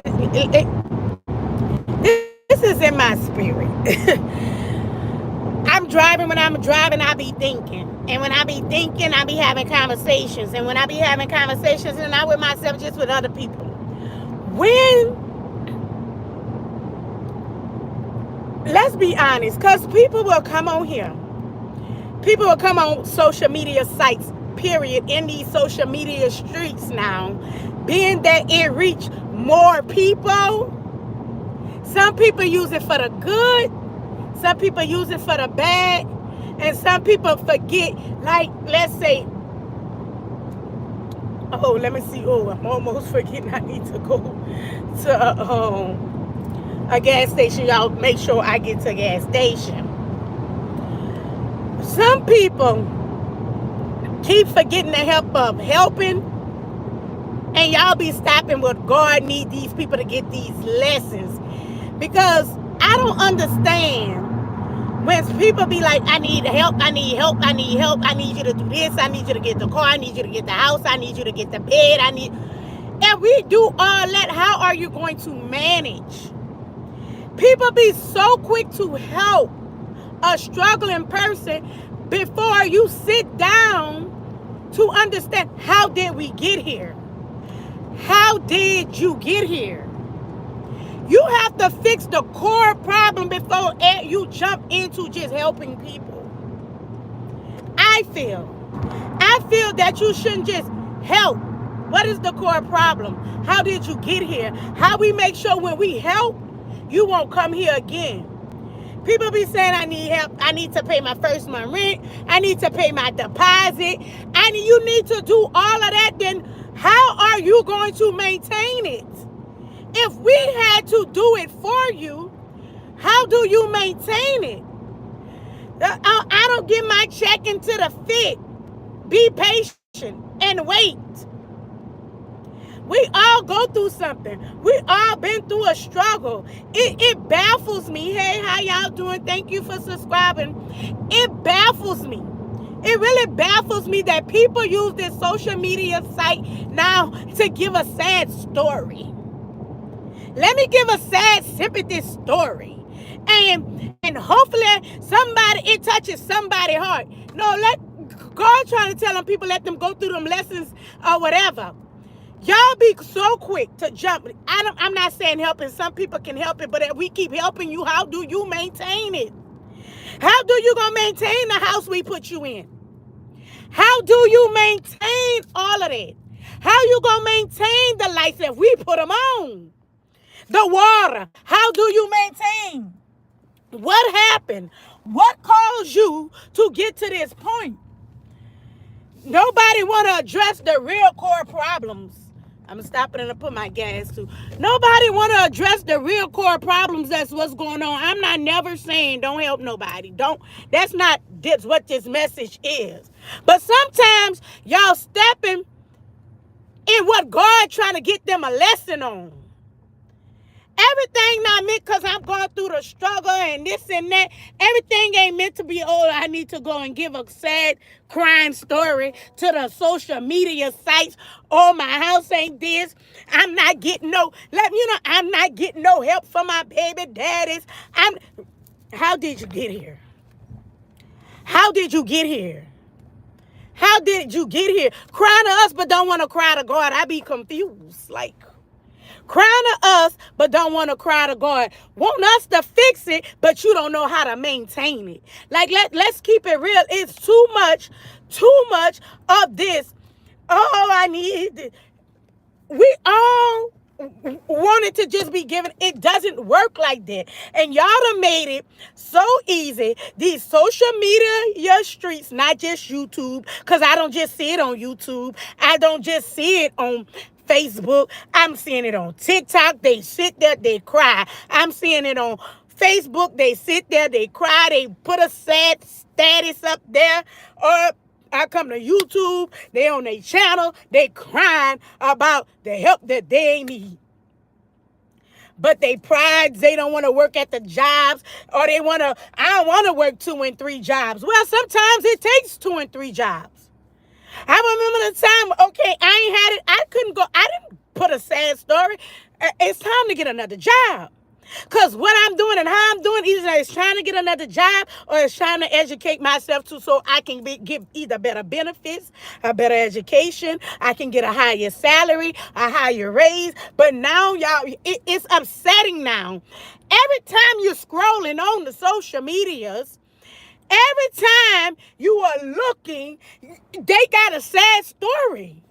this is in my spirit. I'm driving. When I'm driving, I be thinking. And when I be thinking, I be having conversations. And when I be having conversations, and not with myself, just with other people. When, let's be honest, because people will come on here. People will come on social media sites, period, in these social media streets now. Being that it reach more people, some people use it for the good, some people use it for the bad, and some people forget, like, let's say, oh, let me see, oh, I'm almost forgetting I need to go to a gas station. Y'all make sure I get to a gas station. Some people keep forgetting the help of helping, and y'all be stopping what God need these people to get these lessons. Because I don't understand when people be like, I need help, I need help, I need help, I need you to do this, I need you to get the car, I need you to get the house, I need you to get the bed, and we do all that, how are you going to manage? People be so quick to help a struggling person before you sit down to understand, how did we get here? How did you get here? You have to fix the core problem before you jump into just helping people. I feel that you shouldn't just help. What is the core problem? How did you get here? How we make sure when we help, you won't come here again. People be saying, I need help. I need to pay my first month rent. I need to pay my deposit. And you need to do all of that. Then how are you going to maintain it? If we had to do it for you, how do you maintain it? I don't get my check into the fit. Be patient and wait. We all go through something. We all been through a struggle. It baffles me. Hey, how y'all doing? Thank you for subscribing. It baffles me. It really baffles me that people use this social media site now to give a sad story. Let me give a sad sympathy story. And hopefully it touches somebody's heart. No, God trying to tell them people, let them go through them lessons or whatever. Y'all be so quick to jump. I'm not saying helping. Some people can help it, but if we keep helping you, how do you maintain it? How do you gonna maintain the house we put you in? How do you maintain all of that? How you gonna maintain the lights if we put them on? The water, how do you maintain? What happened? What caused you to get to this point? Nobody want to address the real core problems. I'm stopping and I put my gas too. Nobody want to address the real core problems. That's what's going on. I'm not never saying don't help nobody. That's not what this message is. But sometimes y'all stepping in what God trying to get them a lesson on. Everything not meant because I'm going through the struggle and this and that. Everything ain't meant to be, oh, I need to go and give a sad, crying story to the social media sites. Oh, my house ain't this. I'm not getting I'm not getting no help from my baby daddies. How did you get here? How did you get here? How did you get here? Crying to us but don't want to cry to God. I be confused. Like, crying to us, but don't want to cry to God. Want us to fix it, but you don't know how to maintain it. Like, let's keep it real. It's too much of this. Oh, I need this. We all wanted to just be given. It doesn't work like that. And y'all done made it so easy. These social media streets, not just YouTube, because I don't just see it on YouTube. I don't just see it on Facebook. I'm seeing it on TikTok. They sit there, they cry. I'm seeing it on Facebook. They sit there, they cry. They put a sad status up there. Or I come to YouTube, they on their channel, they crying about the help that they need. But they pride, they don't want to work at the jobs, or I don't want to work 2 and 3 jobs. Well, sometimes it takes 2 and 3 jobs. I remember the time, okay, I ain't had it, I couldn't go, I didn't put a sad story. it's time to get another job. Because what I'm doing and how I'm doing either is trying to get another job or it's trying to educate myself too so I can give either better benefits, a better education, I can get a higher salary, a higher raise. But now, y'all, it's upsetting now. Every time you're scrolling on the social medias, every time you are looking, they got a sad story.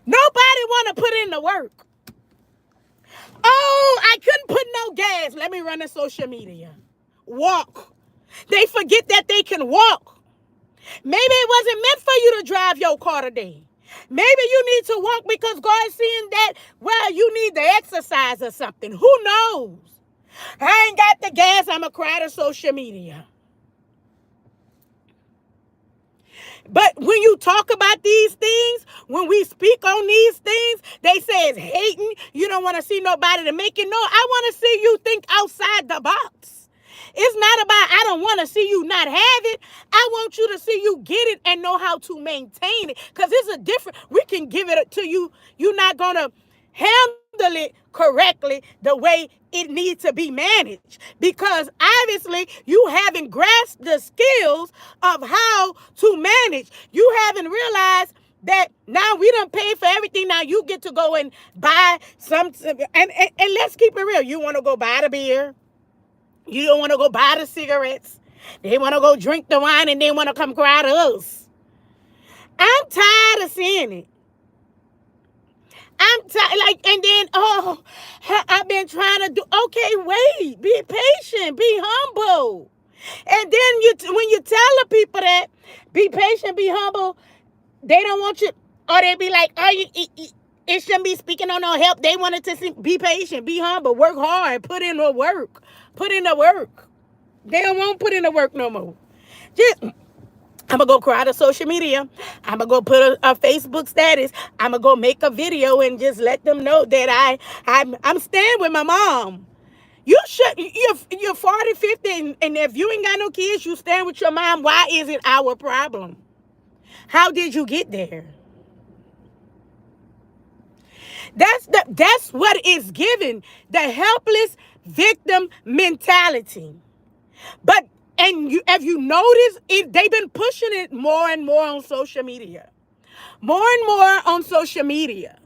Nobody want to put in the work. Oh, I couldn't put no gas. Let me run the social media. Walk. They forget that they can walk. Maybe it wasn't meant for you to drive your car today. Maybe you need to walk because God's seeing that, well, you need to exercise or something. Who knows? I ain't got the gas. I'm going to cry to social media. But when you talk about these things, when we speak on these things, they say it's hating. You don't want to see nobody to make it. No, I want to see you think outside the box. It's not about I don't want to see you not have it. I want you to see you get it and know how to maintain it. Because it's a different, we can give it to you. You're not going to handle it correctly the way it needs to be managed, because obviously you haven't grasped the skills of how to manage. You haven't realized that now we done pay for everything. Now you get to go and buy some, and let's keep it real. You want to go buy the beer. You don't want to go buy the cigarettes. They want to go drink the wine and they want to come cry to us. I'm tired of seeing it. I'm tired, and then, I've been trying to do, okay, wait, be patient, be humble. And then when you tell the people that, be patient, be humble, they don't want you, or they be like, it shouldn't be speaking on no help. They wanted to be patient, be humble, work hard, put in the work. They don't want to put in the work no more. I'm going to go cry to social media. I'm going to go put a Facebook status. I'm going to go make a video and just let them know that I'm staying with my mom. You're 40, 50, and if you ain't got no kids, you stand with your mom. Why is it our problem? How did you get there? That's what is given, the helpless victim mentality. But if you notice, they've been pushing it more and more on social media. More and more on social media.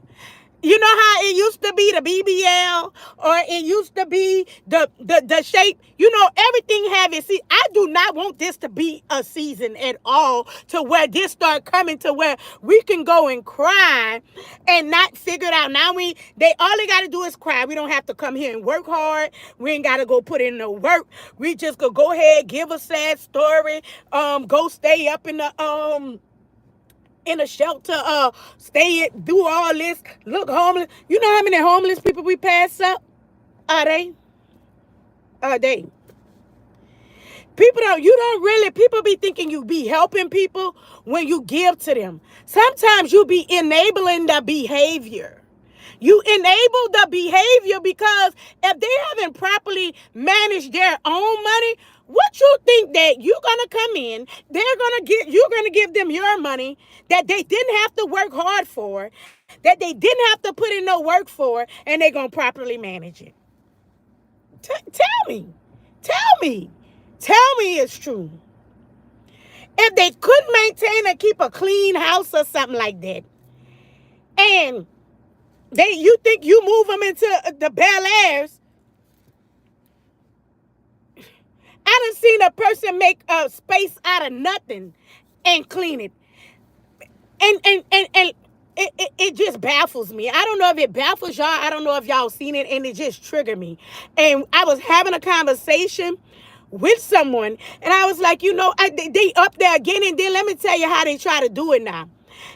You know how it used to be the BBL, or it used to be the shape. You know, everything have its season. I do not want this to be a season at all to where this start coming to where we can go and cry and not figure it out. Now all they got to do is cry. We don't have to come here and work hard. We ain't got to go put in no work. We just go ahead, give a sad story, go stay up in a shelter, do all this, look homeless. You know how many homeless people we pass up? Are they? People be thinking you be helping people when you give to them. Sometimes you be enabling the behavior. You enable the behavior because if they haven't properly managed their own money, what you think that you're gonna come in, you're gonna give them your money that they didn't have to work hard for, that they didn't have to put in no work for, and they're gonna properly manage it. Tell me it's true. If they couldn't maintain and keep a clean house or something like that, and you think you move them into the Bel Airs, I done seen a person make a space out of nothing and clean it. And it just baffles me. I don't know if it baffles y'all. I don't know if y'all seen it, and it just triggered me. And I was having a conversation with someone, and I was like, they up there again, and then let me tell you how they try to do it now.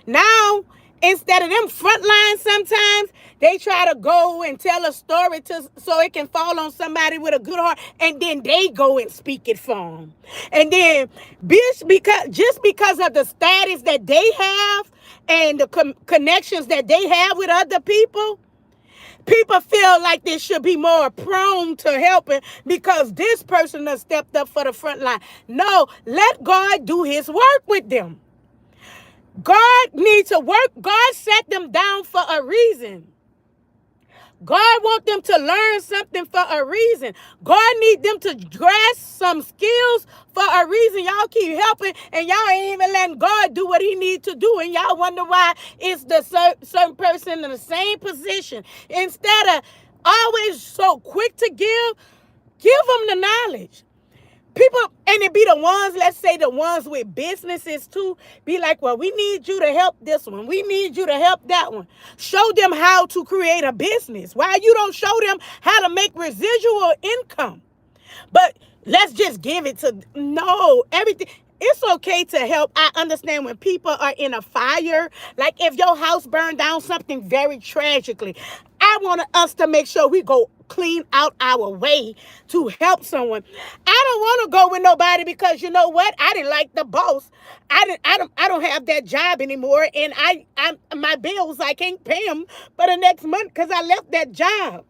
Now, instead of them front lines sometimes, they try to go and tell a story so it can fall on somebody with a good heart, and then they go and speak it for them. And then just because of the status that they have and the connections that they have with other people feel like they should be more prone to helping because this person has stepped up for the front line. No, let God do his work with them. God needs to work. God set them down for a reason. God wants them to learn something for a reason. God needs them to grasp some skills for a reason. Y'all keep helping and y'all ain't even letting God do what he needs to do. And y'all wonder why it's the certain person in the same position. Instead of always so quick to give them the knowledge. People, and it be the ones, let's say the ones with businesses too, be like, well, we need you to help this one. We need you to help that one. Show them how to create a business. Why you don't show them how to make residual income? But let's just give it to, no, everything. It's okay to help. I understand when people are in a fire, like if your house burned down, something very tragically. I want us to make sure we go clean out our way to help someone. I don't want to go with nobody because you know what? I didn't like the boss. I don't have that job anymore, and I my bills I can't pay them for the next month because I left that job.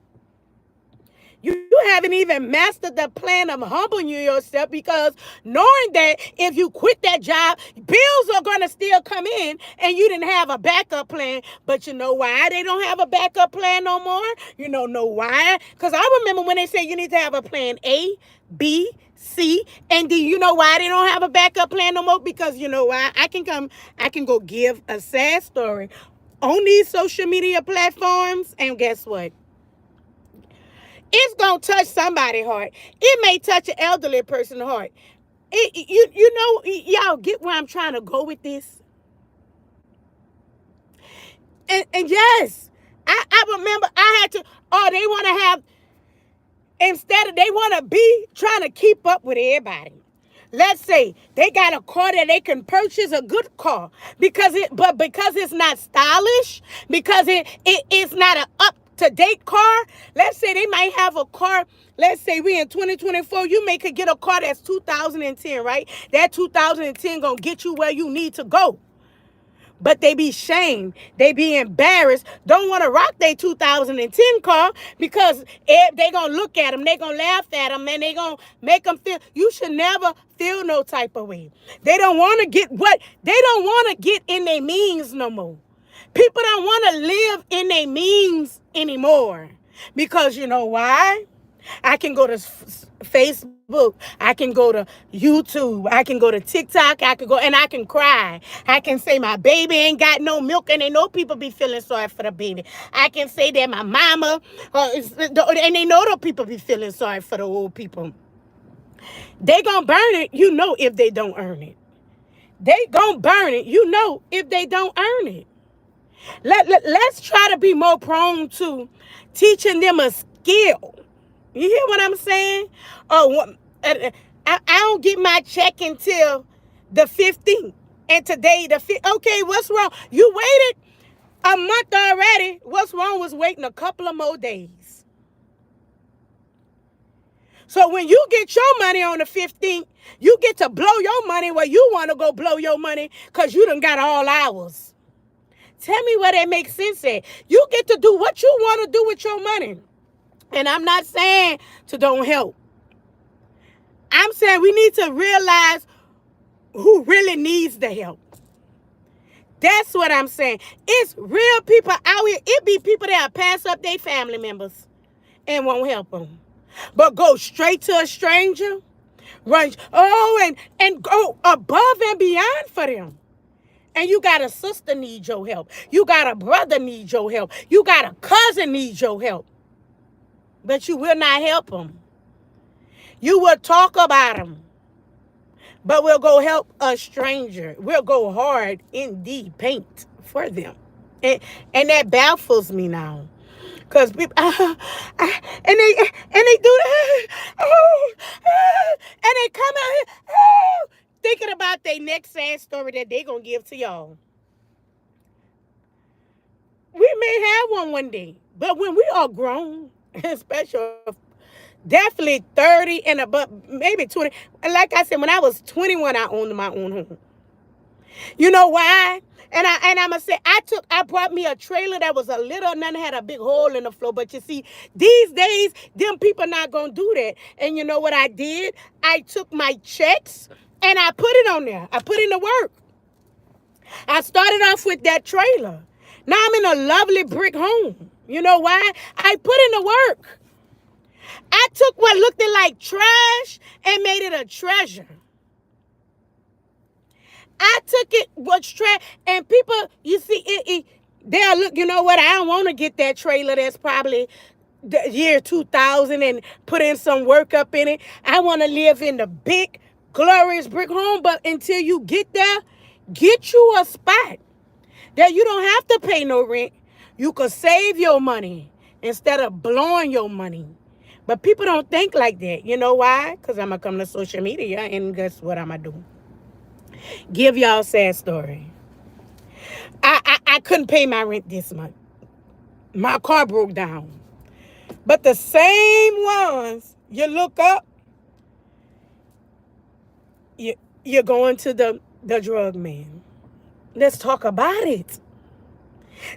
You haven't even mastered the plan of humbling yourself because knowing that if you quit that job, bills are going to still come in and you didn't have a backup plan. But you know why they don't have a backup plan no more? You know why? Because I remember when they said you need to have a plan A, B, C, and D. You know why they don't have a backup plan no more? Because you know why? I can go give a sad story on these social media platforms, and guess what? It's going to touch somebody's heart. It may touch an elderly person's heart. You know, y'all get where I'm trying to go with this? And yes, I remember I had to, they want to have, instead of, they want to be trying to keep up with everybody. Let's say they got a car that they can purchase, a good car, because it's not stylish, because it's not an up-to-date car. Let's say they might have a car. Let's say we in 2024, could get a car that's 2010, right? That 2010 gonna get you where you need to go. But they be shamed. They be embarrassed. Don't want to rock their 2010 car because they going to look at them. They going to laugh at them. And they going to make them feel. You should never feel no type of way. They don't want to get in their means no more. People don't want to live in their means anymore. Because you know why? I can go to Facebook. I can go to YouTube. I can go to TikTok. I can cry. I can say my baby ain't got no milk, and they know people be feeling sorry for the baby. I can say that my mama, and they know the people be feeling sorry for the old people. They gonna burn it, if they don't earn it. They gonna burn it, if they don't earn it. Let's try to be more prone to teaching them a skill. You hear what I'm saying? I don't get my check until the 15th. And today, okay, what's wrong? You waited a month already. What's wrong with waiting a couple of more days? So when you get your money on the 15th, you get to blow your money where you want to go blow your money because you done got all hours. Tell me where that makes sense at. You get to do what you want to do with your money. And I'm not saying to don't help. I'm saying we need to realize who really needs the help. That's what I'm saying. It's real people out here. It be people that pass up their family members and won't help them. But go straight to a stranger, run, and go above and beyond for them. And you got a sister need your help. You got a brother need your help. You got a cousin need your help. But you will not help them. You will talk about them. But we'll go help a stranger. We'll go hard in the paint for them. And that baffles me now. Because people, and they do that. And they come out here thinking about their next sad story that they're going to give to y'all. We may have one day. But when we are grown, especially definitely 30 and above, maybe 20. Like I said, when I was 21, I owned my own home. You know why? And I'm going to say, I brought me a trailer that was a little, none had a big hole in the floor. But you see, these days, them people not going to do that. And you know what I did? I took my checks and I put it on there. I put in the work. I started off with that trailer. Now I'm in a lovely brick home. You know why? I put in the work. I took what looked like trash and made it a treasure. I took it was trash, and people, you see, they'll look. You know what? I don't want to get that trailer that's probably the year 2000 and put in some work up in it. I want to live in the big, glorious brick home. But until you get there, get you a spot that you don't have to pay no rent. You could save your money instead of blowing your money. But people don't think like that. You know why? Because I'm going to come to social media, and guess what I'm going to do? Give y'all a sad story. I couldn't pay my rent this month. My car broke down. But the same ones you look up, you're going to the drug man. Let's talk about it.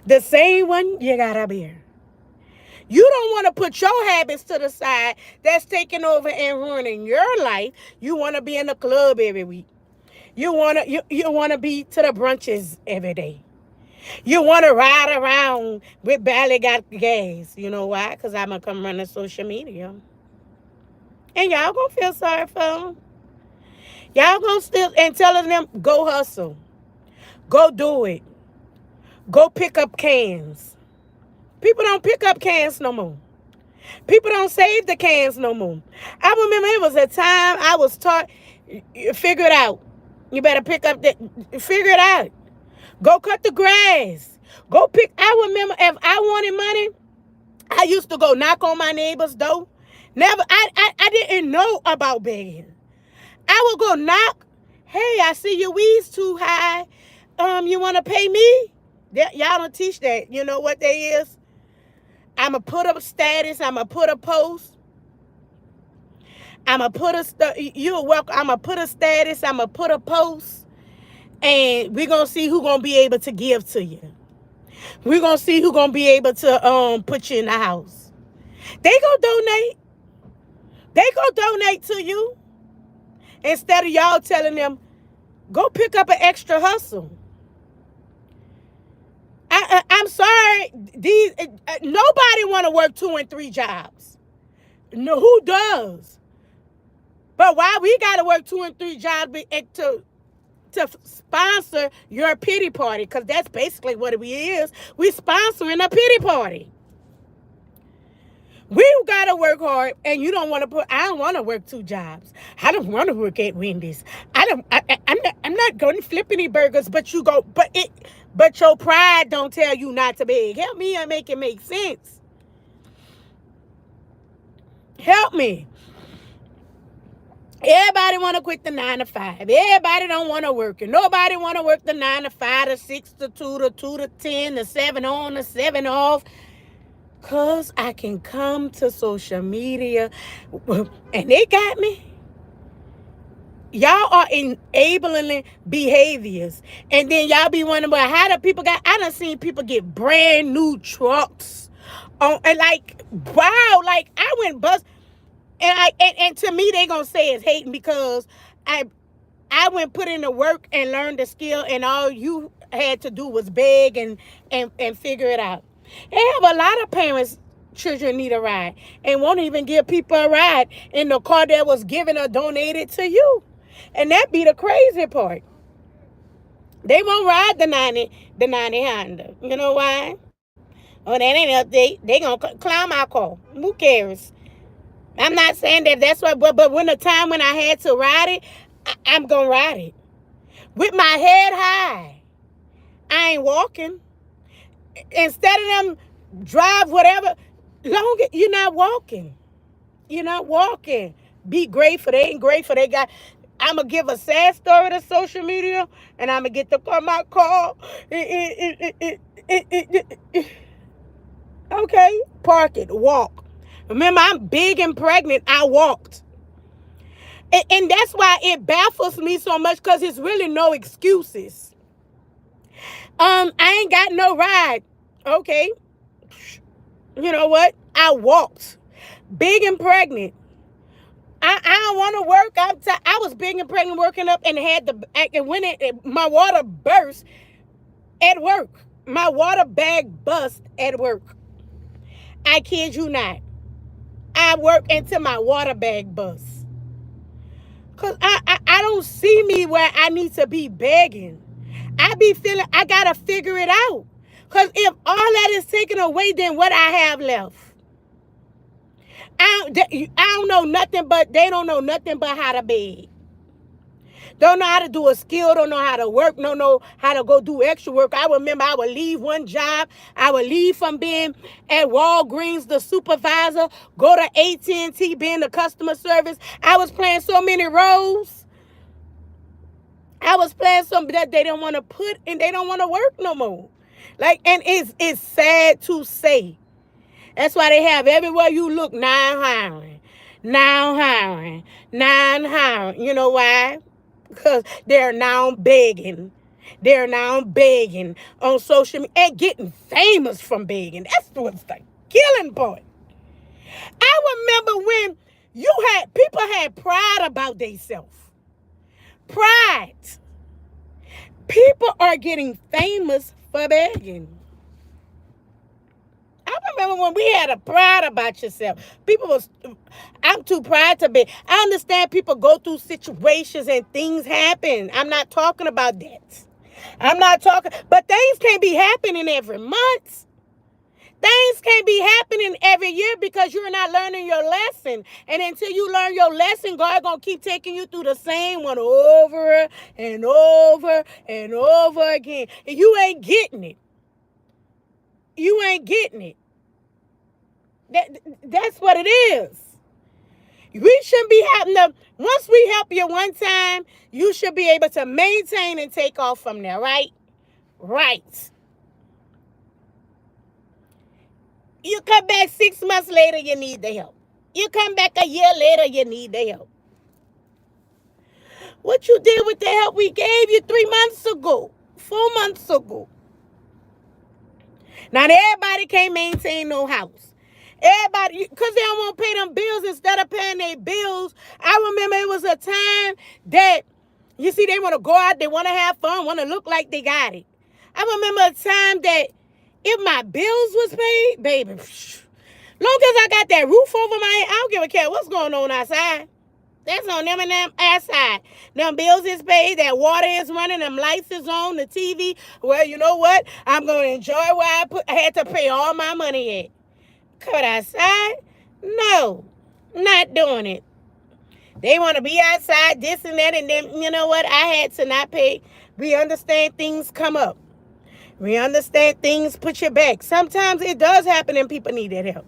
The same one you got up here. You don't want to put your habits to the side that's taking over and ruining your life. You want to be in the club every week. You want to be to the brunches every day. You want to ride around with barely got gas. You know why? Because I'm going to come running social media. And y'all going to feel sorry for them. Y'all going to still, and telling them, go hustle. Go do it. Go pick up cans. People don't pick up cans no more. People don't save the cans no more. I remember it was a time I was taught, figure it out. You better figure it out. Go cut the grass. Go pick. I remember if I wanted money, I used to go knock on my neighbor's door. I didn't know about begging. I would go knock. Hey, I see your weeds too high. You want to pay me? Y'all don't teach that. You know what that is? I'm going to put up a status. I'm going to put a post. I'm going to put you're welcome. I'm going to put a status. I'm going to put a post. And we're going to see who's going to be able to give to you. We're going to see who's going to be able to put you in the house. They going to donate. They going to donate to you. Instead of y'all telling them, go pick up an extra hustle. I'm sorry. Nobody want to work 2 and 3 jobs. No, who does? But why we got to work 2 and 3 jobs to sponsor your pity party? Because that's basically what it is. We sponsoring a pity party. We got to work hard, and you don't want to I don't want to work 2 jobs. I don't want to work at Wendy's. I'm not going to flip any burgers, but you go. But your pride don't tell you not to beg. Help me and make it make sense. Help me. Everybody want to quit the 9 to 5. Everybody don't want to work. And nobody want to work the 9 to 5, the 6 to 2, the 2 to 10, the 7 on, the 7 off. Because I can come to social media and they got me. Y'all are enabling behaviors. And then y'all be wondering, well, how do people I done seen people get brand new trucks. And like, wow, like I went bust. And to me, they going to say it's hating because I went put in the work and learned the skill, and all you had to do was beg and figure it out. They have a lot of parents, children need a ride, and won't even give people a ride in the car that was given or donated to you. And that be the crazy part. They won't ride the 90 Honda. You know why? Oh, that ain't update. They going to clown my car. Who cares? I'm not saying that's what, but when the time when I had to ride it, I'm going to ride it. With my head high. I ain't walking. Instead of them drive whatever, you're not walking. You're not walking. Be grateful. They ain't grateful. I'm going to give a sad story to social media, and I'm going to get my car. Okay, park it, walk. Remember, I'm big and pregnant. I walked. And that's why it baffles me so much, because it's really no excuses. I ain't got no ride. Okay. You know what? I walked. Big and pregnant. I don't want to work. I was big and pregnant working up and my water burst at work. My water bag bust at work. I kid you not. I work until my water bag busts. Because I don't see me where I need to be begging. I be feeling I got to figure it out. Because if all that is taken away, then what I have left? I don't know nothing but, they don't know nothing but how to beg. Don't know how to do a skill, don't know how to work, don't know how to go do extra work. I remember I would leave one job. I would leave from being at Walgreens, the supervisor, go to AT&T, being the customer service. I was playing so many roles. I was playing something that they didn't want to put, and they don't want to work no more. Like, and it's sad to say. That's why they have everywhere you look, now hiring. Now hiring. Now hiring. You know why? Because they're now begging. They're now begging on social media and getting famous from begging. That's what's the killing point. I remember when people had pride about themselves. Pride. People are getting famous for begging. I remember when we had a pride about yourself. I'm too proud to be. I understand people go through situations and things happen. I'm not talking about that. But things can't be happening every month. Things can't be happening every year because you're not learning your lesson. And until you learn your lesson, God gonna keep taking you through the same one over and over and over again. And you ain't getting it. You ain't getting it. That's what it is. We shouldn't be having to, once we help you one time, you should be able to maintain and take off from there, right? Right. You come back 6 months later, you need the help. You come back a year later, you need the help. What you did with the help we gave you 3 months ago, 4 months ago. Now, everybody can't maintain no house. Everybody, because they don't want to pay them bills instead of paying their bills. I remember it was a time that, you see, they want to go out, they want to have fun, want to look like they got it. I remember a time that if my bills was paid, baby, long as I got that roof over my head, I don't give a care what's going on outside. That's on them and them outside. Them bills is paid, that water is running, them lights is on, the TV. Well, you know what? I'm going to enjoy where I had to pay all my money at. Cut outside? No, not doing it. They want to be outside, this and that, and then, you know what? I had to not pay. We understand things come up. We understand things put you back. Sometimes it does happen and people need that help.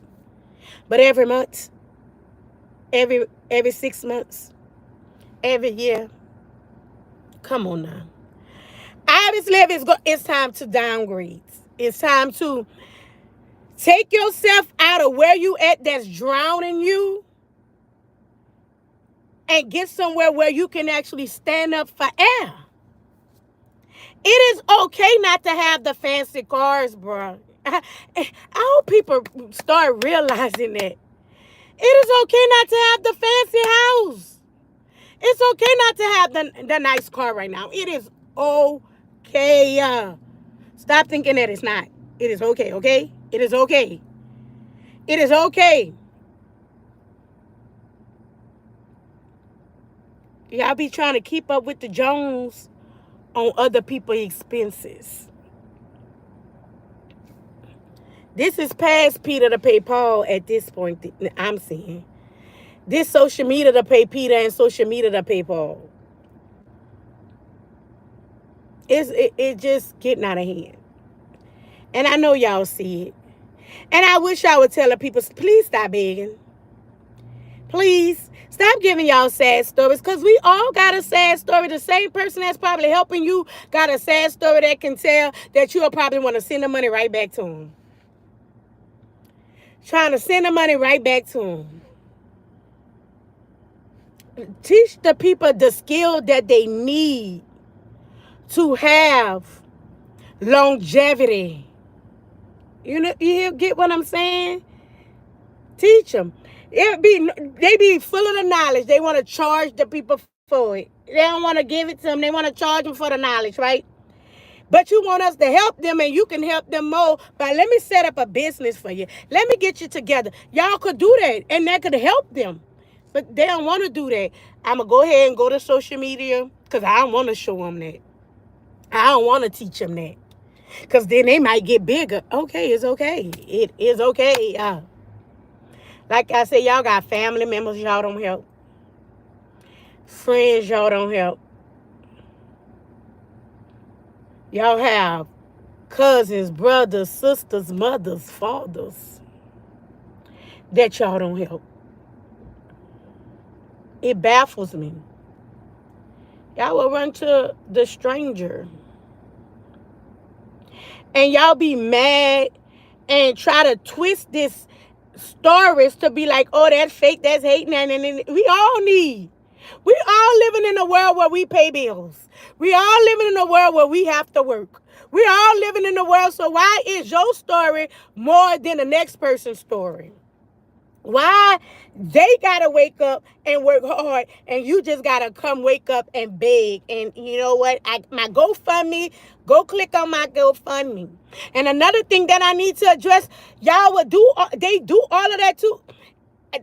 But every month, every 6 months, every year, come on now. Obviously, it's time to downgrade. It's time to take yourself out of where you at that's drowning you and get somewhere where you can actually stand up for air. It is okay not to have the fancy cars, bro. I hope people start realizing that. It is okay not to have the fancy house. It's okay not to have the nice car right now. It is okay. Stop thinking that it's not. It is okay, okay? It is okay. It is okay. Y'all be trying to keep up with the Jones on other people's expenses. This is past Peter to pay Paul at this point, I'm seeing. This social media to pay Peter and social media to pay Paul. It's just getting out of hand. And I know y'all see it. And I wish I would tell the people, please stop begging. Please stop giving y'all sad stories, because we all got a sad story. The same person that's probably helping you got a sad story that can tell that you'll probably want to send the money right back to them. Trying to send the money right back to them. Teach the people the skill that they need to have longevity. You know, you get what I'm saying? Teach them. They be full of the knowledge. They want to charge the people for it. They don't want to give it to them. They want to charge them for the knowledge, right? But you want us to help them, and you can help them more by, let me set up a business for you. Let me get you together. Y'all could do that, and that could help them. But they don't want to do that. I'm going to go ahead and go to social media because I don't want to show them that. I don't want to teach them that because then they might get bigger. Okay, it's okay. It is okay. Like I said, y'all got family members y'all don't help. Friends y'all don't help. Y'all have cousins, brothers, sisters, mothers, fathers that y'all don't help. It baffles me. Y'all will run to the stranger. And y'all be mad and try to twist this stories to be like, oh, that's fake, that's hating. And we all need. We all living in a world where we pay bills. We all living in a world where we have to work. We all living in a world, so why is your story more than the next person's story? Why they gotta wake up and work hard, and you just gotta come wake up and beg? And you know what? My GoFundMe, go click on my GoFundMe. And another thing that I need to address, y'all would do. They do all of that too.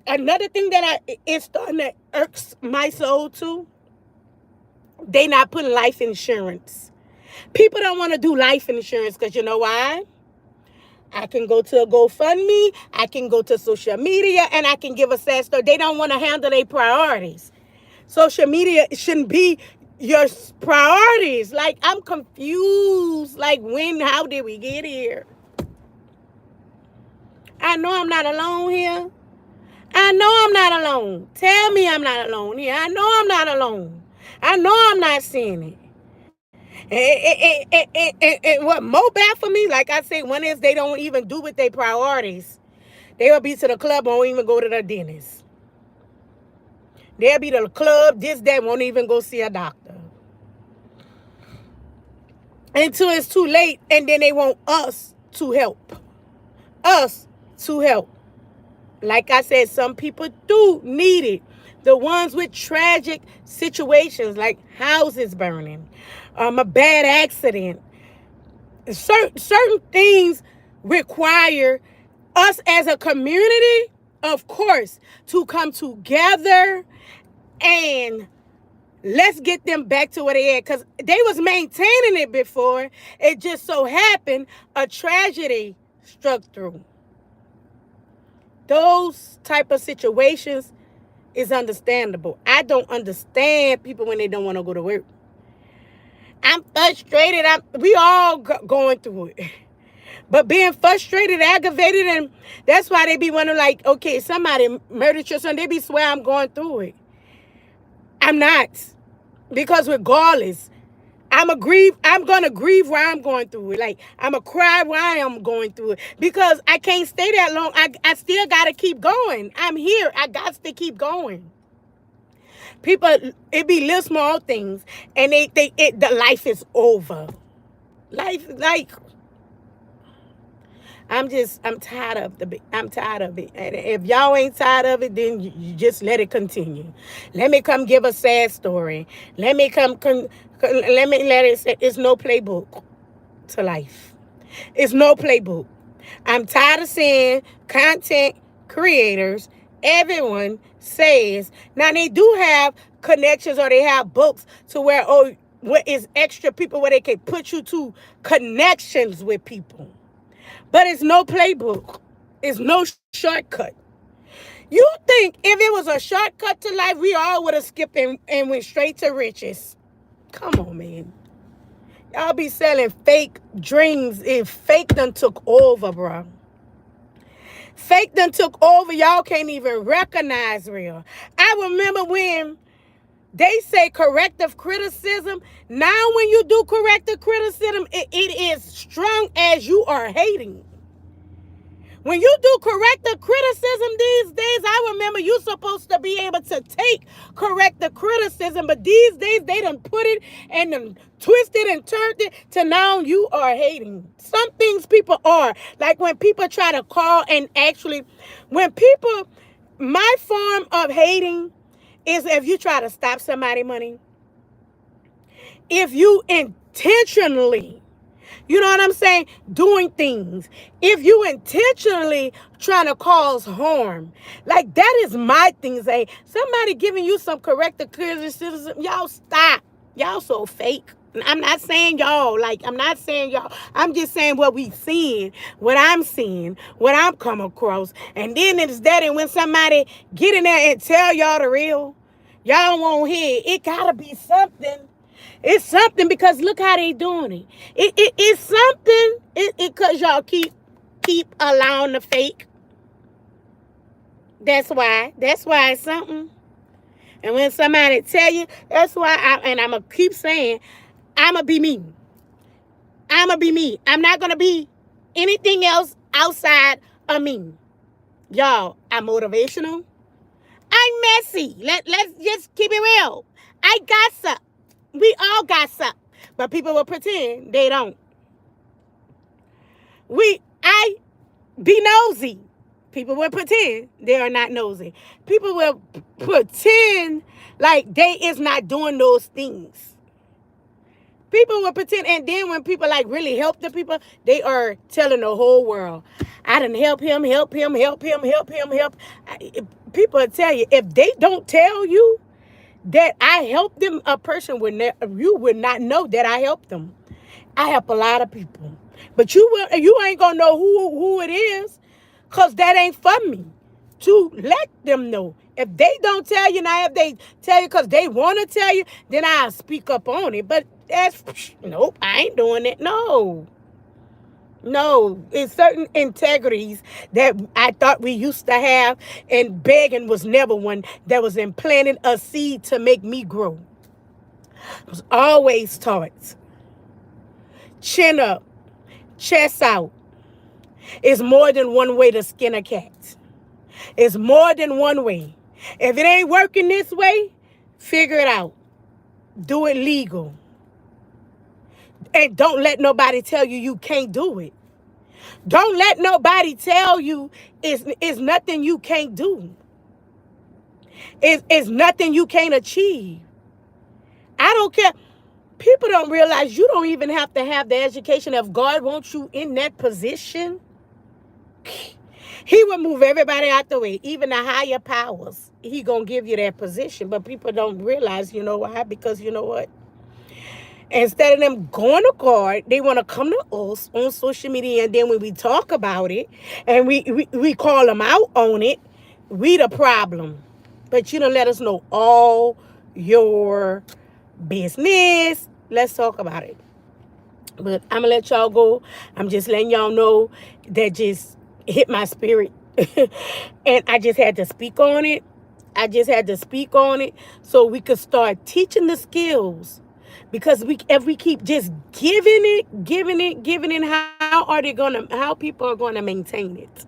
Another thing that is starting to irks my soul too. They not putting life insurance. People don't want to do life insurance because you know why? I can go to a GoFundMe, I can go to social media, and I can give a sad story. They don't want to handle their priorities. Social media shouldn't be your priorities. Like, I'm confused. Like, how did we get here? I know I'm not alone here. I know I'm not alone. Tell me I'm not alone here. I know I'm not alone. I know I'm not seeing it. And what more bad for me, like I say, one is they don't even do with their priorities. They'll be to the club, won't even go to the dentist. They'll be to the club, this, that, won't even go see a doctor. Until it's too late, and then they want us to help. Us to help. Like I said, some people do need it. The ones with tragic situations like houses burning, a bad accident. Certain things require us as a community, of course, to come together and let's get them back to where they at. Because they was maintaining it before. It just so happened a tragedy struck through. Those type of situations is understandable. I don't understand people when they don't want to go to work. I'm frustrated. We all going through it. But being frustrated, aggravated, and that's why they be wondering, like, okay, somebody murdered your son. They be swear I'm going through it. I'm not. Because regardless, I'm going to grieve while I'm going through it. Like, I'm going to cry while I'm going through it. Because I can't stay that long. I still got to keep going. I'm here. I got to keep going. People, it be little small things. And the life is over. Life, like, I'm tired of it. And if y'all ain't tired of it, then you just let it continue. Let me come give a sad story. Let me let it say it's no playbook to life. It's no playbook. I'm tired of seeing content creators, everyone says, now they do have connections or they have books to where, what is extra people where they can put you to connections with people. But it's no playbook. It's no shortcut. You think if it was a shortcut to life, we all would have skipped and went straight to riches. Come on, man. Y'all be selling fake dreams. If fake done took over, bro. Fake done took over. Y'all can't even recognize real. I remember when they say corrective criticism. Now when you do corrective criticism, it is strong as you are hating. When you do corrective criticism these days, I remember you supposed to be able to take corrective criticism, but these days they done put it and done twisted and turned it to now you are hating. Some things people are. Like when people try to call and actually, my form of hating is if you try to stop somebody money. If you intentionally You know what I'm saying? Doing things. If you intentionally trying to cause harm, like that is my thing. Say somebody giving you some corrective criticism, y'all stop. Y'all so fake. I'm not saying y'all, like, I'm not saying y'all. I'm just saying what we seeing, what I'm come across. And then it's that, and when somebody get in there and tell y'all the real, y'all won't hear it. It gotta be something. It's something because look how they doing it. It's something. Cause y'all keep allowing the fake. That's why. That's why it's something. And when somebody tell you, that's why I'ma keep saying, I'ma be me. I'ma be me. I'm not gonna be anything else outside of me. Y'all, I'm motivational. I'm messy. Let's just keep it real. I gossip. We all gossip. But people will pretend they don't. I be nosy. People will pretend they are not nosy. People will pretend like they is not doing those things. People will pretend, and then when people like really help the people, they are telling the whole world, I done help him. People will tell you, if they don't tell you that I helped them, a person you would not know that I helped them. I help a lot of people. But you ain't gonna know who it is, because that ain't for me to let them know. If they don't tell you, now if they tell you because they want to tell you, then I'll speak up on it. But nope, I ain't doing it. No, it's certain integrities that I thought we used to have, and begging was never one that was implanted a seed to make me grow. I was always taught, chin up, chest out. It's more than one way to skin a cat. It's more than one way. If it ain't working this way, figure it out. Do it legal. And don't let nobody tell you you can't do it. Don't let nobody tell you it's nothing you can't do. It's nothing you can't achieve. I don't care. People don't realize you don't even have to have the education. If God wants you in that position, He will move everybody out the way, even the higher powers. He gonna give you that position. But people don't realize, you know why? Because you know what? Instead of them going to God, they want to come to us on social media, and then when we talk about it and we call them out on it, we the problem. But you don't let us know all your business. Let's talk about it. But I'm gonna let y'all go. I'm just letting y'all know that just hit my spirit. And I just had to speak on it. So we could start teaching the skills. Because if we keep just giving it, how people are gonna maintain it?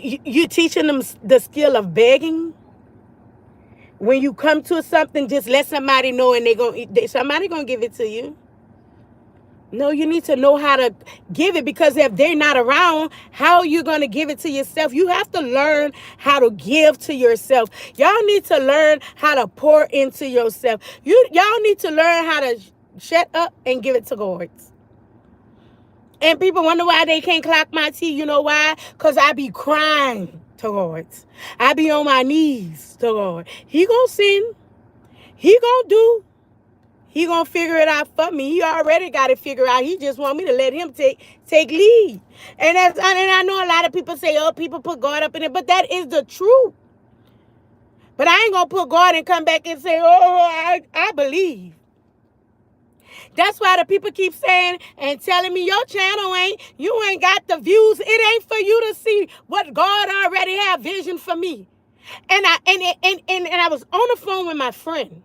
You teaching them the skill of begging. When you come to something, just let somebody know, and somebody gonna give it to you. No, you need to know how to give it, because if they're not around, how are you going to give it to yourself? You have to learn how to give to yourself. Y'all need to learn how to pour into yourself. Y'all need to learn how to shut up and give it to God. And people wonder why they can't clock my tea. You know why? Because I be crying to God. I be on my knees to God. He gonna send. He gonna do. He gonna figure it out for me. He already got it figured out. He just want me to let him take lead. And I know a lot of people say, oh, people put God up in it, but that is the truth. But I ain't gonna put God and come back and say, oh, I believe. That's why the people keep saying and telling me your channel you ain't got the views. It ain't for you to see what God already have vision for me. And I was on the phone with my friend.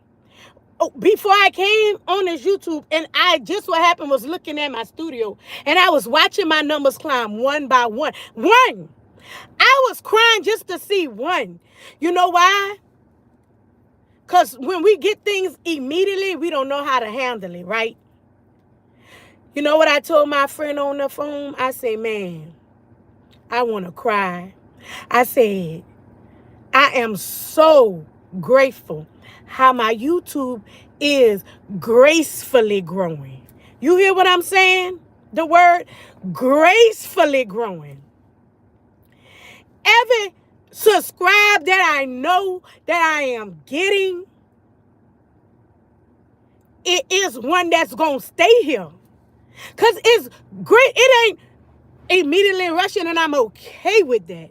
Before I came on this YouTube, and I just what happened was looking at my studio, and I was watching my numbers climb one by one. One. I was crying just to see one. You know why? Because when we get things immediately, we don't know how to handle it, right? You know what I told my friend on the phone? I said, man, I want to cry. I said, I am so grateful. How my YouTube is gracefully growing. You hear what I'm saying? The word gracefully growing. Every subscribe that I know that I am getting, it is one that's going to stay here. Because it's great. It ain't immediately rushing, and I'm okay with that.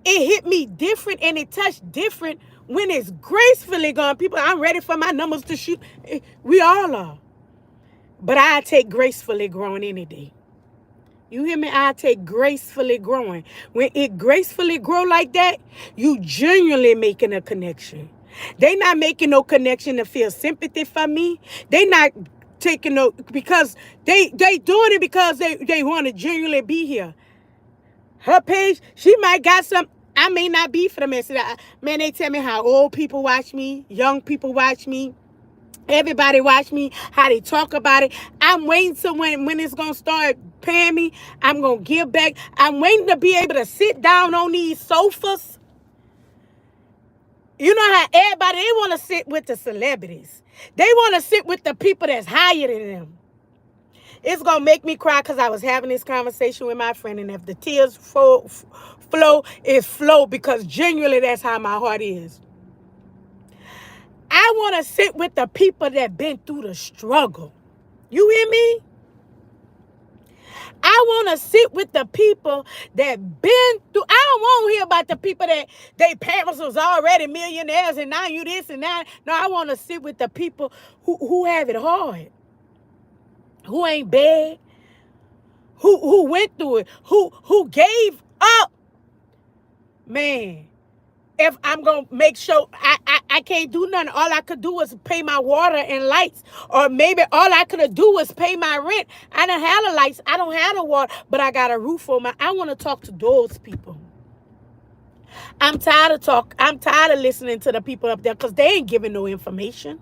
It hit me different and it touched different when it's gracefully gone. People, I'm ready for my numbers to shoot. We all are. But I take gracefully growing any day. You hear me? I take gracefully growing. When it gracefully grow like that, you genuinely making a connection. They not making no connection to feel sympathy for me. They not taking no, because they doing it because they want to genuinely be here. Her page, she might got some, I may not be for the message. Man, they tell me how old people watch me, young people watch me, everybody watch me, how they talk about it. I'm waiting to when it's going to start paying me, I'm going to give back. I'm waiting to be able to sit down on these sofas. You know how everybody, they want to sit with the celebrities. They want to sit with the people that's higher than them. It's going to make me cry because I was having this conversation with my friend, and if the tears flow, it's flow because genuinely that's how my heart is. I want to sit with the people that been through the struggle. You hear me? I want to sit with the people that been through. I don't want to hear about the people that their parents was already millionaires and now you this and that. No, I want to sit with the people who have it hard, who ain't bad, who went through it, who gave up. Man, if I'm going to make sure I can't do nothing, all I could do was pay my water and lights. Or maybe all I could do was pay my rent. I don't have the lights. I don't have the water, but I got a roof over my. I want to talk to those people. I'm tired of listening to the people up there because they ain't giving no information.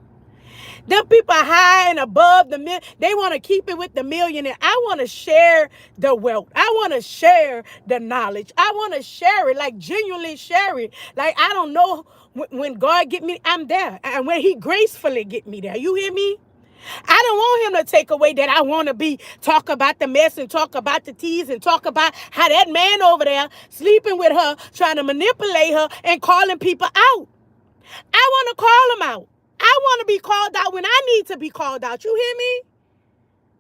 Them people are high and above the million. They want to keep it with the millionaire. I want to share the wealth. I want to share the knowledge. I want to share it, like genuinely share it. Like I don't know when God get me, I'm there. And when he gracefully get me there. You hear me? I don't want him to take away that I want to talk about the mess and talk about the teas and talk about how that man over there sleeping with her, trying to manipulate her and calling people out. I want to call them out. I want to be called out when I need to be called out. You hear me?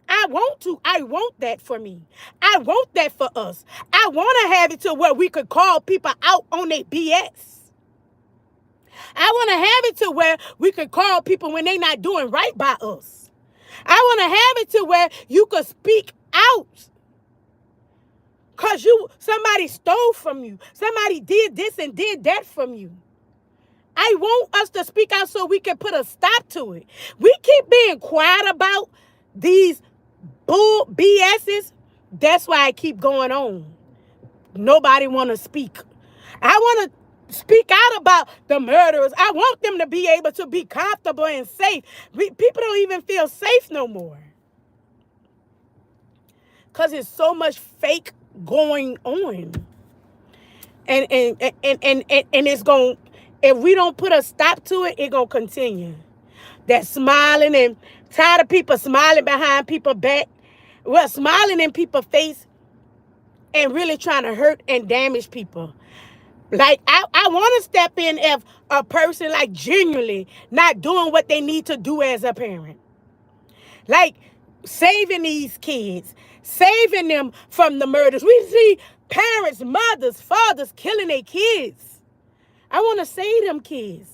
I want to. I want that for me. I want that for us. I want to have it to where we could call people out on their BS. I want to have it to where we could call people when they're not doing right by us. I want to have it to where you could speak out. Because somebody stole from you. Somebody did this and did that from you. I want us to speak out so we can put a stop to it. We keep being quiet about these bull BS's. That's why I keep going on. Nobody want to speak. I want to speak out about the murderers. I want them to be able to be comfortable and safe. People don't even feel safe no more. Because there's so much fake going on. And it's going to, if we don't put a stop to it, it's going to continue. That smiling and tired of people smiling behind people's back. Well, smiling in people's face and really trying to hurt and damage people. Like, I want to step in if a person, like, genuinely not doing what they need to do as a parent. Like, saving these kids, saving them from the murders. We see parents, mothers, fathers killing their kids. I want to save them kids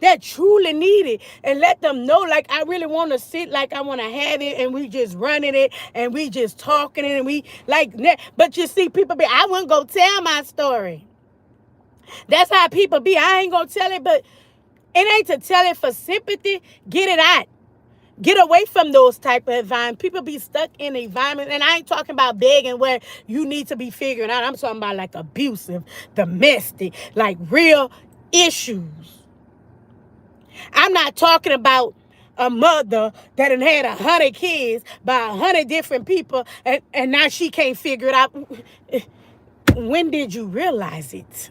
that truly need it and let them know, like, I really want to sit like I want to have it, and we just running it and we just talking it and we like that. But you see, people be, I wouldn't go tell my story. That's how people be. I ain't going to tell it, but it ain't to tell it for sympathy. Get it out. Get away from those type of environments. People be stuck in the environment. And I ain't talking about begging where you need to be figuring out. I'm talking about like abusive, domestic, like real issues. I'm not talking about a mother that done had 100 kids by 100 different people and now she can't figure it out. When did you realize it?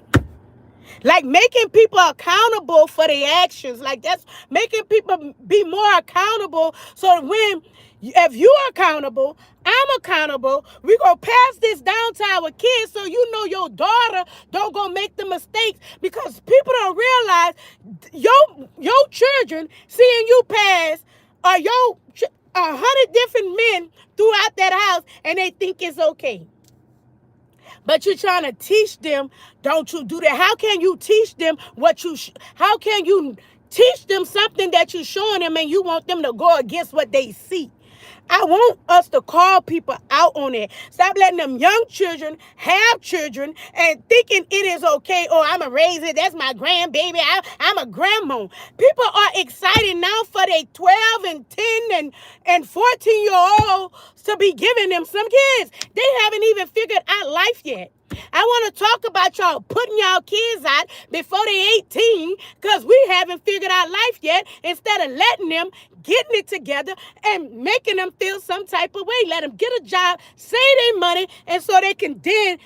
Like making people accountable for their actions. Like that's making people be more accountable. So when if you're accountable, I'm accountable. We gonna pass this down to our kids so you know your daughter don't go make the mistakes because people don't realize your children seeing you pass or your 100 different men throughout that house and they think it's okay. But you're trying to teach them, don't you do that. How can you teach them how can you teach them something that you're showing them and you want them to go against what they see? I want us to call people out on it. Stop letting them young children have children and thinking it is okay. Oh, I'm going to raise it. That's my grandbaby. I'm a grandma. People are excited now for their 12 and 10 and 14-year-olds to be giving them some kids. They haven't even figured out life yet. I want to talk about y'all putting y'all kids out before they 18 because we haven't figured out life yet instead of letting them getting it together and making them feel some type of way. Let them get a job, save their money, and so they can then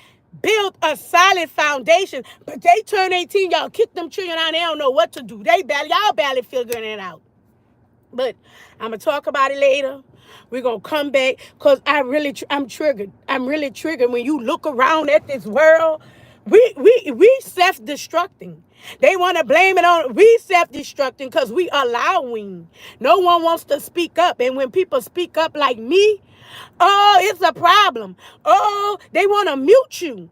build a solid foundation. But they turn 18, y'all kick them children out, they don't know what to do. Y'all barely figuring it out. But I'm going to talk about it later. We're going to come back because I'm triggered. I'm really triggered when you look around at this world. We self-destructing. They want to blame it on we self-destructing because we allowing. No one wants to speak up. And when people speak up like me, oh, it's a problem. Oh, they want to mute you.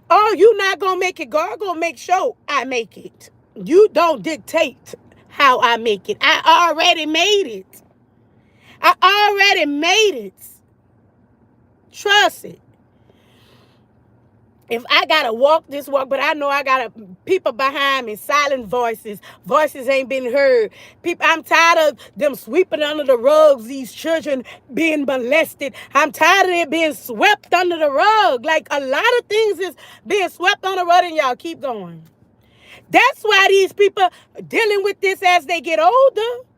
Oh, you not going to make it. God going to make sure I make it. You don't dictate how I make it. I already made it. I already made it. Trust it. If I got to walk this walk, but I know I got people behind me, silent voices. Voices ain't been heard. People, I'm tired of them sweeping under the rugs, these children being molested. I'm tired of it being swept under the rug. Like a lot of things is being swept on the rug and y'all keep going. That's why these people dealing with this as they get older.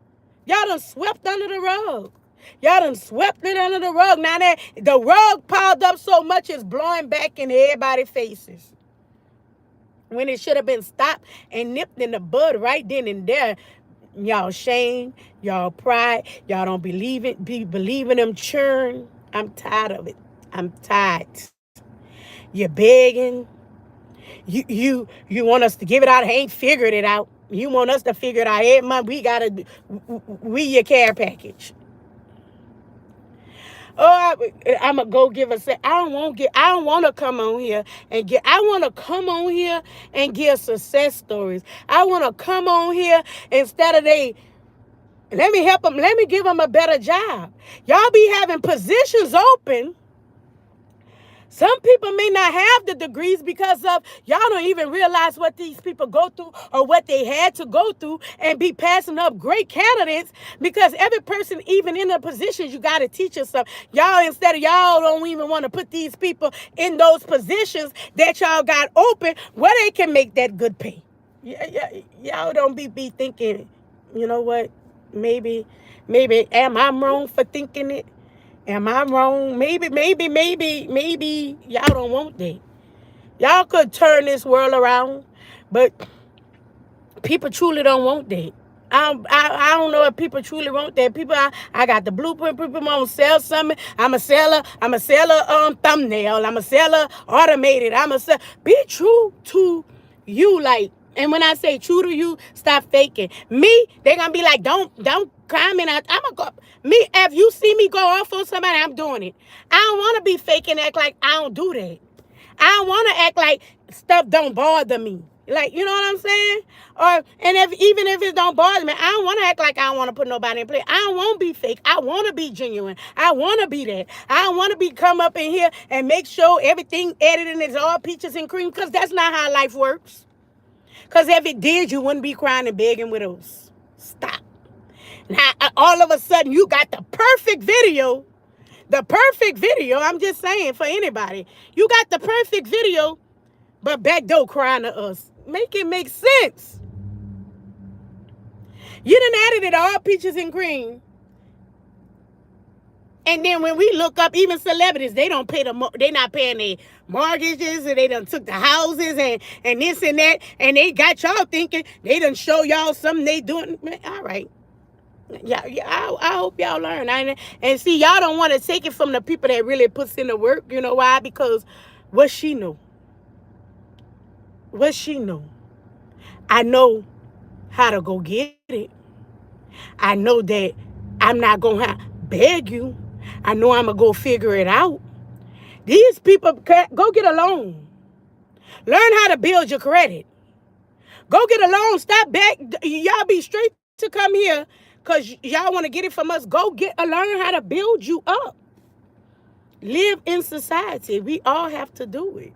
Y'all done swept under the rug. Y'all done swept it under the rug. Now that the rug piled up so much it's blowing back in everybody's faces. When it should have been stopped and nipped in the bud right then and there. Y'all shame, y'all pride, y'all don't be believing them churn. I'm tired of it. I'm tired. You're begging. You want us to give it out. I ain't figured it out. You want us to figure it out every month. We your care package. Oh, I'm going to go give a set. I don't want to come on here I want to come on here and give success stories. I want to come on here instead of let me help them. Let me give them a better job. Y'all be having positions open. Some people may not have the degrees because of y'all don't even realize what these people go through or what they had to go through and be passing up great candidates because every person, even in the positions, you got to teach us something. Y'all, instead of y'all don't even want to put these people in those positions that y'all got open where they can make that good pay. Y'all don't be thinking, you know what, maybe am I wrong for thinking it? Am I wrong? Maybe y'all don't want that. Y'all could turn this world around, but people truly don't want that. I don't know if people truly want that. People, I got the blueprint. People want to sell something. I'm a seller thumbnail. I'm a seller automated. Be true to you, like. And when I say true to you, stop faking. Me, they gonna be like, don't comment. If you see me go off on somebody, I'm doing it. I don't want to be faking, act like I don't do that. I don't want to act like stuff don't bother me. Like, you know what I'm saying? Even if it don't bother me, I don't want to act like I don't want to put nobody in place. I don't want to be fake. I want to be genuine. I want to be that. I don't want to be come up in here and make sure everything edited is all peaches and cream because that's not how life works. Because if it did, you wouldn't be crying and begging with us. Stop. Now, all of a sudden, you got the perfect video. The perfect video, I'm just saying, for anybody. You got the perfect video, but backdoor crying to us. Make it make sense. You done added it all peaches and cream. And then when we look up, even celebrities, they don't pay they not paying their mortgages, and they done took the houses and this and that, and they got y'all thinking they done show y'all something they doing. Man, all right. Yeah, I hope y'all learn. And see, y'all don't want to take it from the people that really puts in the work. You know why? Because what she know. What she know. I know how to go get it. I know that I'm not going to beg you. I know I'm going to go figure it out. These people, go get a loan. Learn how to build your credit. Go get a loan. Stop back. Y'all be straight to come here because y'all want to get it from us. Learn how to build you up. Live in society. We all have to do it.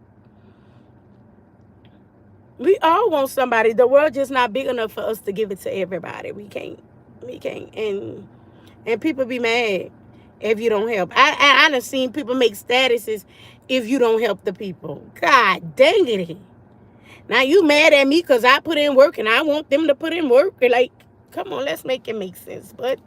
We all want somebody. The world just not big enough for us to give it to everybody. We can't. And people be mad if you don't help. I done seen people make statuses if you don't help the people. God dang it. Now you mad at me because I put in work and I want them to put in work. Like, come on, let's make it make sense. But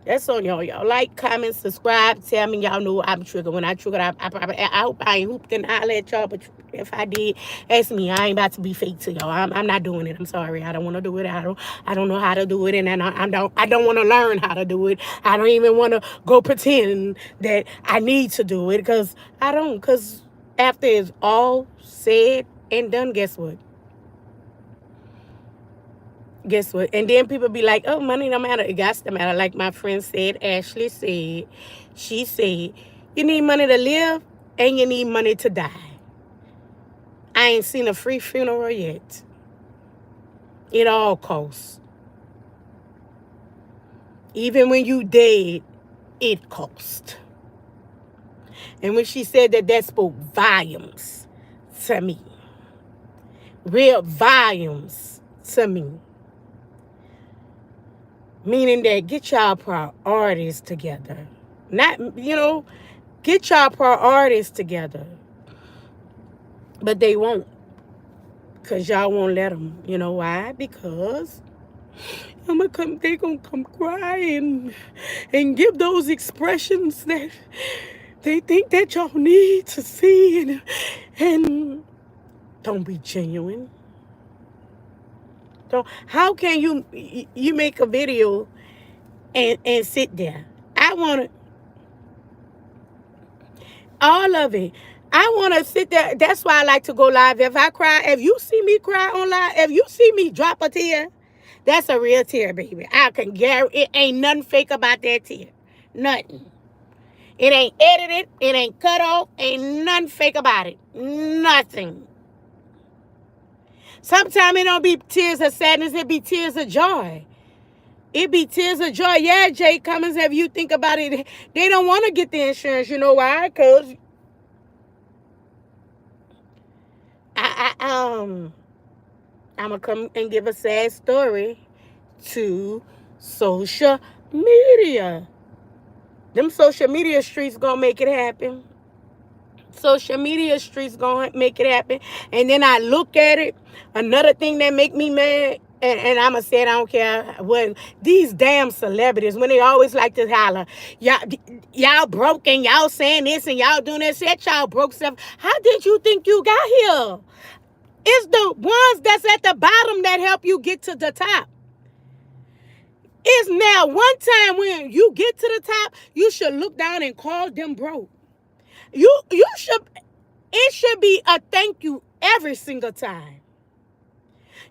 that's on y'all. Y'all like, comment, subscribe. Tell me y'all know I'm triggered. When I triggered, I hope I ain't hooped and holler at y'all. But if I did, ask me. I ain't about to be fake to y'all. I'm not doing it. I'm sorry. I don't want to do it. I don't know how to do it, and I don't want to learn how to do it. I don't even want to go pretend that I need to do it because I don't. Because after it's all said and done, guess what? Guess what? And then people be like, oh, money don't matter. It got to matter. Like my friend said, Ashley said, she said, you need money to live and you need money to die. I ain't seen a free funeral yet. It all costs. Even when you dead, it cost. And when she said that, that spoke volumes to me. Real volumes to me. Meaning that get y'all priorities together. Not, get y'all priorities together. But they won't. Because y'all won't let them. You know why? Because they going to come crying and give those expressions that they think that y'all need to see. And don't be genuine. How can you make a video and sit there? I want to, all of it. I want to sit there. That's why I like to go live. If I cry, if you see me cry on live, if you see me drop a tear, that's a real tear, baby. I can guarantee it ain't nothing fake about that tear. Nothing. It ain't edited. It ain't cut off. Ain't nothing fake about it. Nothing. Sometimes it don't be tears of sadness. It be tears of joy. It be tears of joy. Yeah, Jay Cummins, if you think about it, they don't want to get the insurance. You know why? Because I'm going to come and give a sad story to social media. Them social media streets going to make it happen. Social media streets going to make it happen. And then I look at it. Another thing that make me mad, and I'm going to say it, I don't care what, these damn celebrities, when they always like to holler, y'all broke and y'all saying this and y'all doing this, shit, y'all broke stuff. How did you think you got here? It's the ones that's at the bottom that help you get to the top. It's now one time when you get to the top, you should look down and call them broke. It should be a thank you every single time.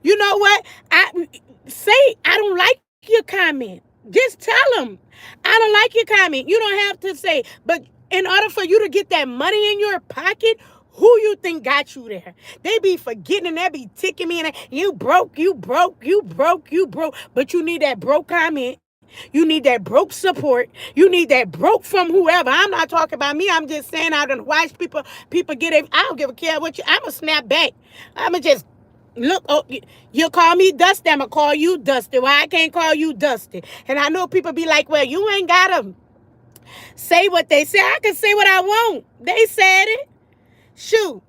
You know what? I don't like your comment. Just tell them, I don't like your comment. You don't have to say, but in order for you to get that money in your pocket, who you think got you there? They be forgetting and they be ticking me and you broke. But you need that broke comment. You need that broke support. You need that broke from whoever. I'm not talking about me. I'm just saying I done watch people get it. I don't give a care what you. I'ma snap back. I'ma just look. Oh, you call me Dusty. I'ma call you Dusty. Why I can't call you Dusty? And I know people be like, well, you ain't gotta say what they say. I can say what I want. They said it. Shoot.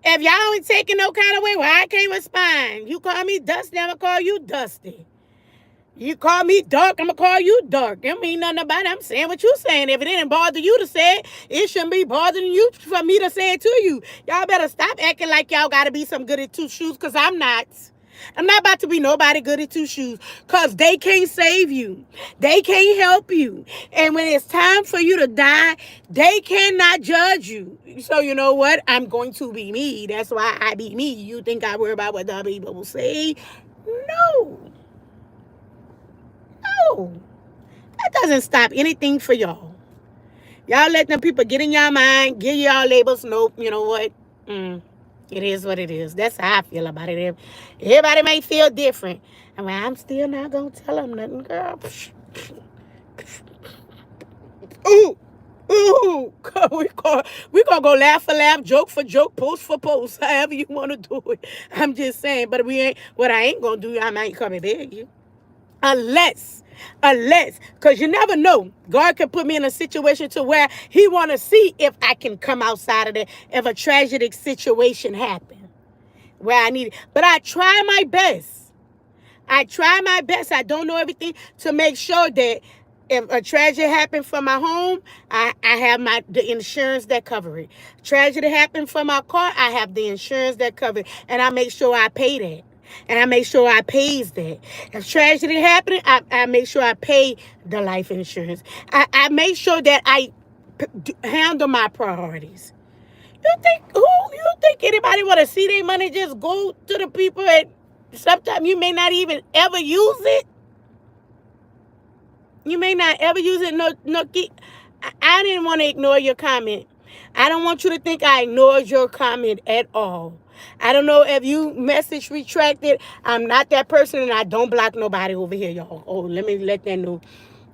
If y'all ain't taking no kind of way, well, I can't respond. You call me Dusty, I'ma call you Dusty. You call me dark, I'm going to call you dark. It don't mean nothing about it. I'm saying what you saying. If it didn't bother you to say it, it shouldn't be bothering you for me to say it to you. Y'all better stop acting like y'all got to be some good at two shoes, because I'm not. I'm not about to be nobody good at two shoes, because they can't save you. They can't help you. And when it's time for you to die, they cannot judge you. So you know what? I'm going to be me. That's why I be me. You think I worry about what the other people will say? No. No. That doesn't stop anything for y'all. Y'all let them people get in your mind, give y'all labels. Nope. You know what? It is what it is. That's how I feel about it. Everybody may feel different. I mean, I'm still not going to tell them nothing, girl. Ooh. Ooh. We going to go laugh for laugh, joke for joke, post for post, however you want to do it. I'm just saying. But what I ain't going to do, I might come and beg you. Unless, because you never know. God can put me in a situation to where he want to see if I can come outside of it, if a tragic situation happen where I need it. But I try my best. I don't know everything, to make sure that if a tragedy happened for my home, I have the insurance that cover it. Tragedy happened for my car, I have the insurance that cover it. And I make sure I pay that. And I make sure I pays that. If tragedy happening, I make sure I pay the life insurance. I make sure that I handle my priorities. You think anybody want to see their money just go to the people that sometimes you may not even ever use it? You may not ever use it. I didn't want to ignore your comment. I don't want you to think I ignored your comment at all. I don't know if you message retracted. I'm not that person, and I don't block nobody over here, y'all. Oh, let me let that know.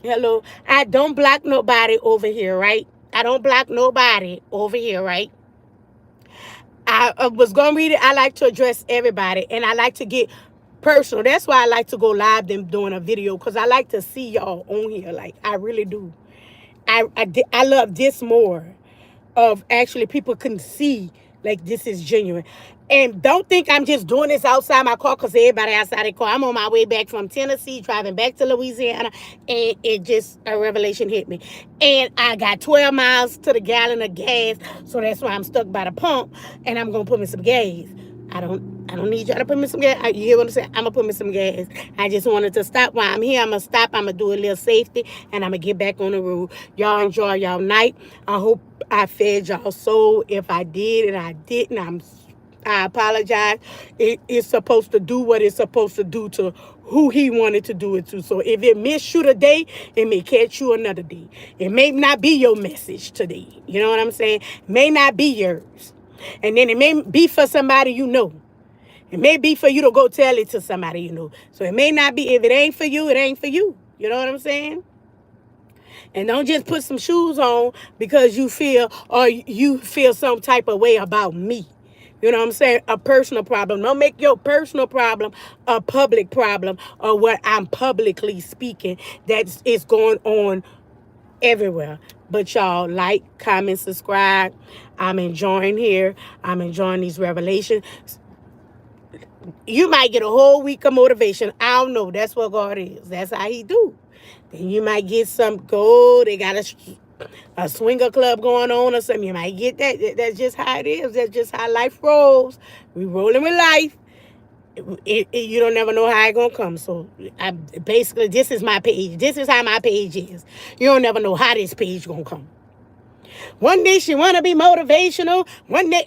Hello. I don't block nobody over here, right? I don't block nobody over here, right? I was going to read it. I like to address everybody, and I like to get personal. That's why I like to go live than doing a video, because I like to see y'all on here. Like, I really do. I love this more, of actually people can see like this is genuine. And don't think I'm just doing this outside my car, because everybody outside the car. I'm on my way back from Tennessee, driving back to Louisiana, and a revelation hit me. And I got 12 miles to the gallon of gas, so that's why I'm stuck by the pump, and I'm going to put me some gas. I don't need y'all to put me some gas. You hear what I'm saying? I'm going to put me some gas. I just wanted to stop. While I'm here, I'm going to stop. I'm going to do a little safety, and I'm going to get back on the road. Y'all enjoy y'all night. I hope I fed y'all soul. If I did and I didn't, I apologize. It's supposed to do what it's supposed to do to who he wanted to do it to. So if it missed you today, it may catch you another day. It may not be your message today. You know what I'm saying? It may not be yours. And then it may be for somebody you know. It may be for you to go tell it to somebody you know. So it may not be. If it ain't for you, it ain't for you. You know what I'm saying? And don't just put some shoes on because you feel some type of way about me. You know what I'm saying? A personal problem. Don't make your personal problem a public problem, or what I'm publicly speaking that is going on everywhere. But y'all, like, comment, subscribe. I'm enjoying here. I'm enjoying these revelations. You might get a whole week of motivation. I don't know. That's what God is. That's how he do. Then you might get some gold. They got a swinger club going on or something. You might get that. That's just how it is. That's just how life rolls. We rolling with life. You don't never know how it's going to come. So basically, this is my page. This is how my page is. You don't never know how this page going to come. One day she want to be motivational. One day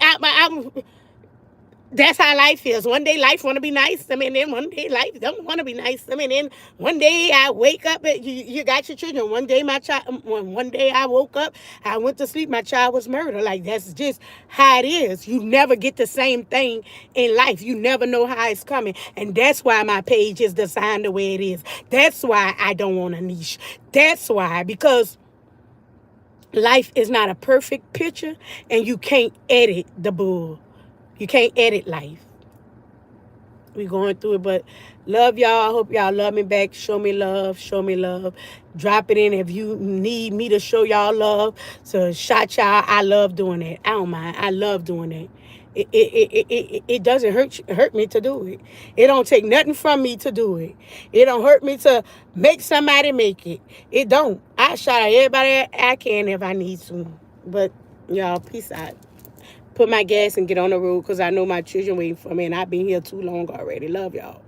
that's how life is. One day life want to be nice. Then one day life don't want to be nice. Then one day I wake up, you got your children. One day one day I woke up, I went to sleep, my child was murdered. Like, that's just how it is. You never get the same thing in life. You never know how it's coming. And that's why my page is designed the way it is. That's why I don't want a niche. That's why, because life is not a perfect picture, and you can't edit the bull. You can't edit life. We going through it, but love y'all. I hope y'all love me back. Show me love. Show me love. Drop it in if you need me to show y'all love. So shout y'all. I love doing that. I don't mind. I love doing that. it doesn't hurt me to do it. It don't take nothing from me to do it. It don't hurt me to make somebody make it. It don't. I shout at everybody I can if I need to. But y'all, peace out. Put my gas and get on the road because I know my children waiting for me and I've been here too long already. Love y'all.